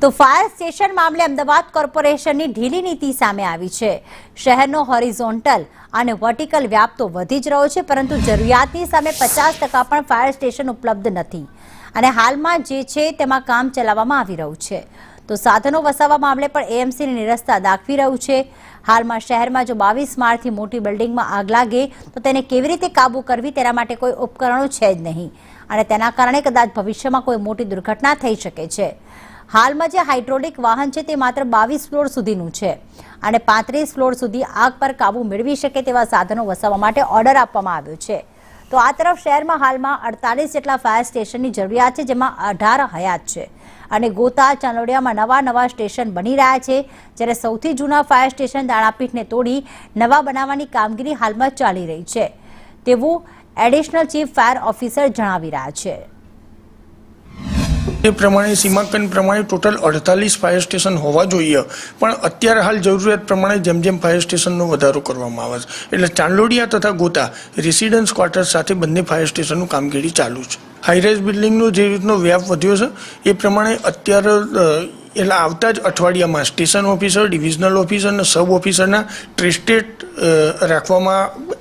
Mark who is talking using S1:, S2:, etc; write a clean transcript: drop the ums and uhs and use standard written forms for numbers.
S1: તો fire station મામલે અમદાવાદ કોર્પોરેશનની ઢીલી નીતિ સામે આવી છે। શહેરનો હોરિઝોન્ટલ અને વર્ટિકલ વ્યાપ તો વધી જ રહ્યો છે, પરંતુ જરૂરિયાતની સામે 50% પણ ફાયર સ્ટેશન ઉપલબ્ધ નથી અને હાલમાં જે છે તેમાં કામ ચલાવવામાં આવી રહ્યું છે। તો સાધનો વસાવવા મામલે પણ એએમસીની નિરસતા દાખવી રહ્યું છે। હાલમાં શહેરમાં જો 22 માળથી મોટી બિલ્ડિંગમાં આગ લાગે તો તેને કેવી રીતે કાબૂ કરવી તેના માટે કોઈ ઉપકરણો છે જ નહીં અને તેના કારણે કદાચ ભવિષ્યમાં કોઈ મોટી દુર્ઘટના થઈ શકે છે। હાલમાં જે હાઇડ્રોલિક વાહન છે તે માત્ર 22 ફ્લોર સુધીનું છે અને 35 ફ્લોર સુધી આગ પર કાબૂ મેળવી શકે તેવા સાધનો વસાવવા માટે ઓર્ડર આપવામાં આવ્યો છે। તો આ તરફ શહેરમાં હાલમાં 48 જેટલા ફાયર સ્ટેશનની જરૂરિયાત છે, જેમાં 18 હયાત છે અને ગોતા ચાંદોડિયામાં નવા સ્ટેશન બની રહ્યા છે, જ્યારે સૌથી જૂના ફાયર સ્ટેશન દાણાપીઠને તોડી નવા બનાવવાની કામગીરી હાલમાં ચાલી રહી છે તેવું એડિશનલ ચીફ ફાયર ઓફિસર જણાવી રહ્યા છે।
S2: એ પ્રમાણે સીમાંકન પ્રમાણે ટોટલ 48 ફાયર સ્ટેશન હોવા જોઈએ, પણ અત્યારે હાલ જરૂરિયાત પ્રમાણે જેમ ફાયર સ્ટેશનનો વધારો કરવામાં આવે છે, એટલે ચાંદલોડિયા તથા ગોતા રેસિડન્સ ક્વાર્ટર સાથે બંને ફાયર સ્ટેશનનું કામગીરી ચાલુ છે। હાઈરાઇઝ બિલ્ડિંગનો જે રીતનો વ્યાપ વધ્યો છે એ પ્રમાણે અત્યારે એટલે આવતા જ અઠવાડિયામાં સ્ટેશન ઓફિસર, ડિવિઝનલ ઓફિસર અને સબ ઓફિસરના ટ્રેસ્ટેડ રાખવામાં